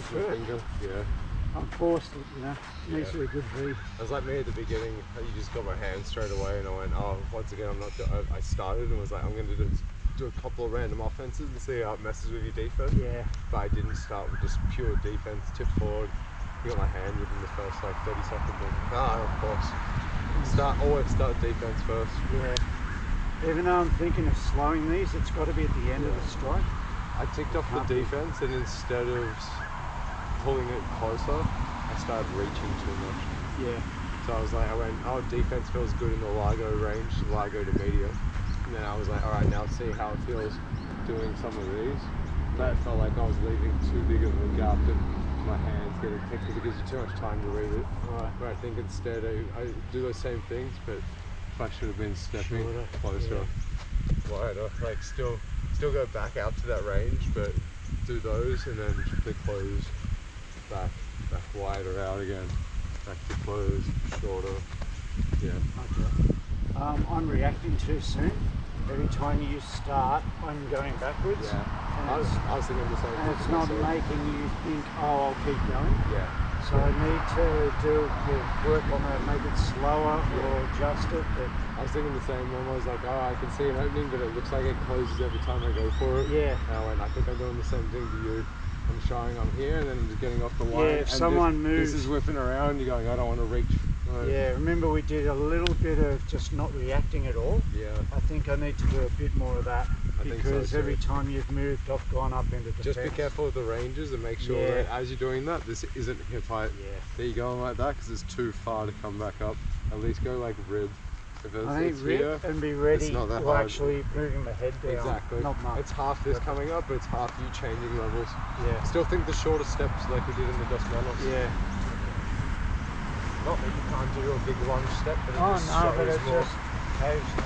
foot. finger. Yeah. I forced it, you know. Makes it a good V. It was like me at the beginning. You just got my hand straight away, and I went, oh, once again, I'm not. I started and was like, I'm going to do a couple of random offenses and see how it messes with your defense. Yeah. But I didn't start with just pure defense. Tip forward. You got my hand within the first like 30 seconds. Of course. Always start defense first. Yeah. Even though I'm thinking of slowing these, it's got to be at the end of the strike. I ticked off the defense, and instead of pulling it closer, I started reaching too much. Yeah. So I was like, I went, oh, defense feels good in the Largo range, Largo to medium. And then I was like, all right, now see how it feels doing some of these. But it felt like I was leaving too big of a gap and my hands getting picked because it gives you too much time to read it. Right. But I think instead I do those same things, but if I should have been stepping closer, wider, like still go back out to that range, but do those and then the close back wider out again, back to close, shorter. Yeah. Okay. I'm reacting too soon. Every time you start, I'm going backwards. Yeah. I was thinking the same thing. And it's not making you think, oh, I'll keep going. Yeah. So I need to work on it, make it slower or adjust it. But I was thinking the same one. I was like, oh, I can see an opening, but it looks like it closes every time I go for it. Yeah. And I think I'm doing the same thing to you. I'm showing I'm here, and then I'm just getting off the line. Yeah, if someone moves. This is whipping around, you're going, I don't want to reach. Right. Yeah, remember we did a little bit of just not reacting at all? Yeah. I think I need to do a bit more of that. Because so every time you've moved, I've gone up into defense. Just be careful with the ranges and make sure that as you're doing that, this isn't hip height. Yeah. There you go, like that, because it's too far to come back up. At least go like rib. If it's rib here, and be ready it's not that to hard. actually moving the head down. Exactly. Not much. It's half this coming up, but it's half you changing levels. Yeah. Still think the shorter steps like we did in the Dos Manos. Yeah. Not that you can't do a big lunge step, but it just but shows it's more. just occasional.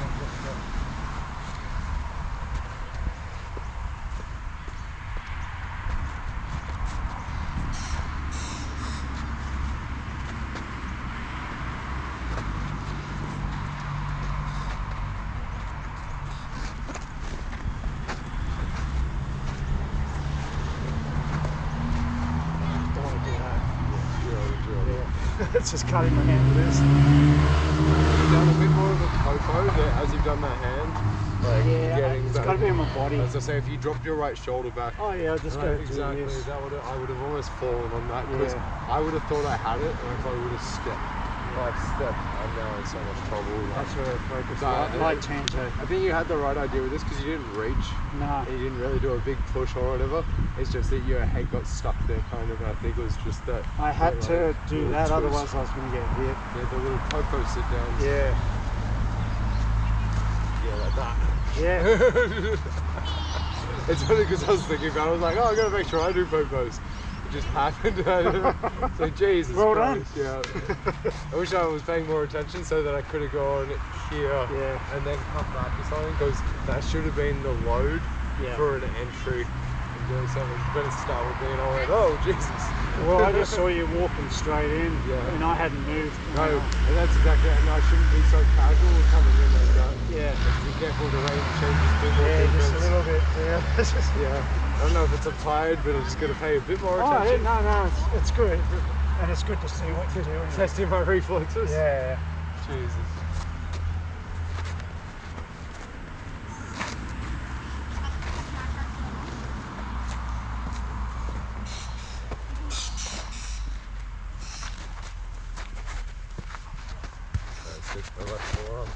It's just cutting my hand loose. You've done a bit more of a popo there as you've done that hand. Like it's got to be on my body. As I say, if you dropped your right shoulder back. Oh yeah, I'll just go exactly. this. I would have almost fallen on that because I would have thought I had it and I probably would have stepped. I'm now in so much trouble. That's where I focus. Like Tanto. I think you had the right idea with this because you didn't reach. No. You didn't really do a big push or whatever. It's just that your head got stuck there kind of. I think it was just that. I had to do that, twist. Otherwise I was going to get hit. Yeah, the little popo sit downs. Yeah. Yeah, like that. Yeah. It's funny because I was thinking about it. I was like, oh, I got to make sure I do popos. Just happened. So Jesus Christ. Yeah. I wish I was paying more attention so that I could have gone here and then come back or something, because that should have been the load for an entry and doing something. Better start with me, and I went, oh Jesus. Well, I just saw you walking straight in and I hadn't moved. No, and that's exactly it. And I shouldn't be so casual coming in like that. Yeah. Be careful the range changes a bit more. Yeah, just a little bit. Yeah. I don't know if it's I'm tired, but I'm just going to pay a bit more attention. No, it's good. And it's good to see what you're doing. Testing my reflexes. Yeah. Jesus. That's it. My left forearm.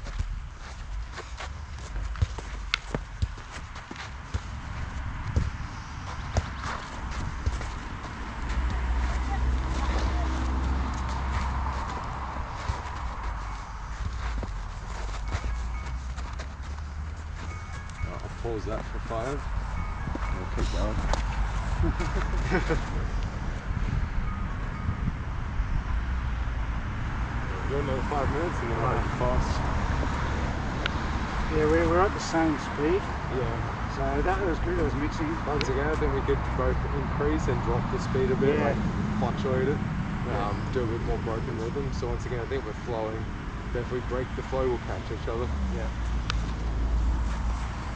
Pause that for 5. We'll keep going. We'll do another 5 minutes and then we'll make it fast. Yeah, we're at the same speed. Yeah. So that was good, it was mixing. Once again, I think we could both increase and drop the speed a bit, like fluctuate it, do a bit more broken rhythm. So once again, I think we're flowing. But if we break the flow, we'll catch each other. Yeah.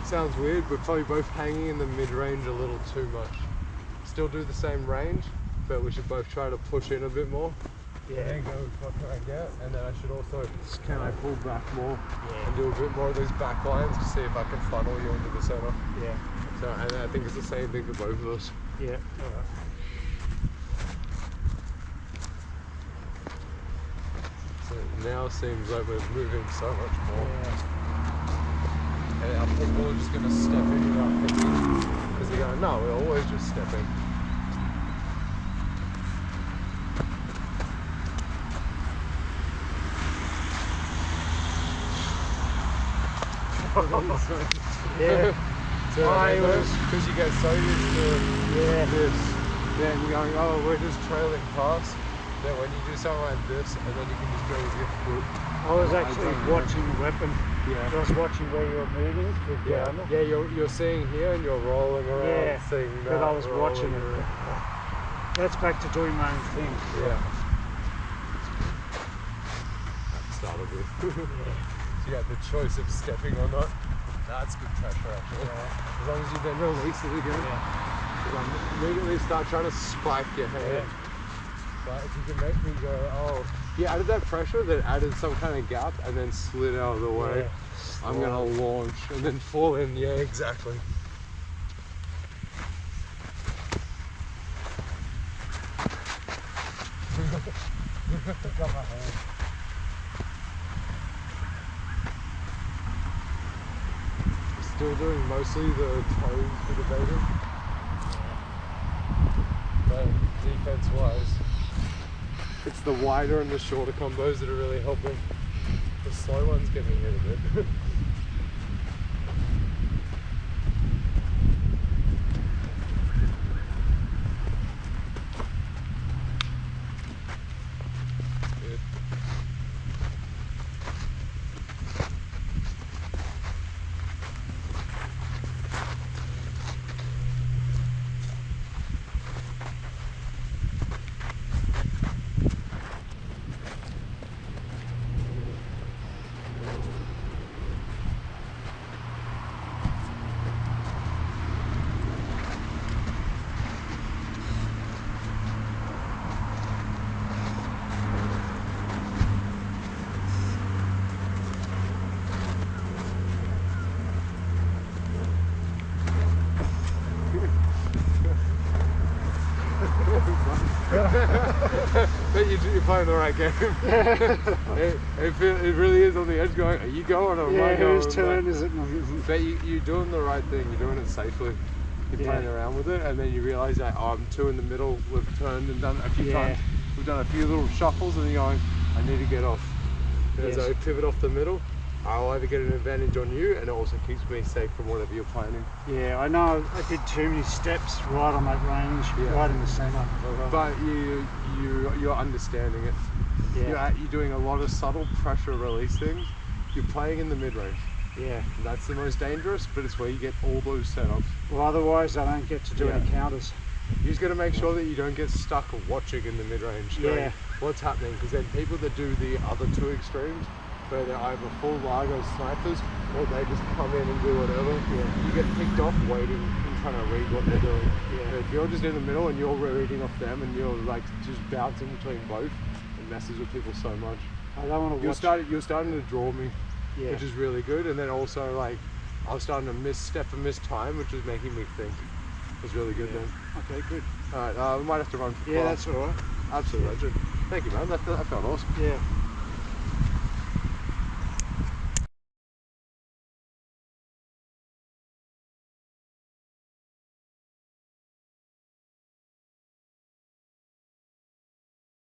Sounds weird, we're probably both hanging in the mid-range a little too much. Still do the same range, but we should both try to push in a bit more. Yeah. And then go what can I get? And then I should also, can I pull back more and Yeah. do a bit more of those back lines to see if I can funnel you into the center. Yeah. So, and I think it's the same thing for both of us. Yeah. So it now seems like we're moving so much more. Yeah. And our people are just going to step in without thinking. Because they're going, no, we're always just stepping. Yeah. So because you get so used to this, then you're going, oh, we're just trailing past. Then when you do something like this, and then you can just go with your foot. I was actually watching the weapon. Yeah. I was watching where you were moving with the armor. Yeah, you're seeing here and you're rolling around, Yeah, seeing that. but I was watching it. around. That's back to doing my own thing. Yeah. That started with. So you got the choice of stepping or not. That's good pressure actually. Yeah. As long as you then release it again. Immediately start trying to spike your hand. But if you can make me go, oh, he added that pressure, then added some kind of gap and then slid out of the way. Yeah. I'm gonna launch and then fall in. Yeah, exactly. Got my hand. Still doing mostly the toes for the baiting. But defense-wise, it's the wider and the shorter combos that are really helping. The slow ones get me hit a bit. Good. But you're playing the right game. it really is on the edge going, are you going or am I going? Whose turn is it? But you're doing the right thing, you're doing it safely. You're playing around with it and then you realise that, oh, I'm two in the middle, we've turned and done a few times. We've done a few little shuffles and you're going, I need to get off. And as I pivot off the middle, I'll either get an advantage on you and it also keeps me safe from whatever you're planning. Yeah, I know I did too many steps right on that range, right in the centre. But you're understanding it. Yeah. You're doing a lot of subtle pressure release things. You're playing in the mid-range. Yeah. And that's the most dangerous, but it's where you get all those setups. Well, otherwise I don't get to do any counters. You just got to make sure that you don't get stuck watching in the mid-range. Going, what's happening? Because then people that do the other two extremes, where they're either full Largo snipers or they just come in and do whatever, you get picked off waiting and trying to read what they're doing. But if you're just in the middle and you're reading off them and you're like just bouncing between both, it messes with people so much. I don't want to watch. You're starting to draw me, which is really good. And then also like I was starting to misstep and miss time, which was making me think. It was really good then. Okay, good. Alright, we might have to run for class. Yeah, that's alright. Absolute legend. Thank you, man. That felt awesome. Yeah.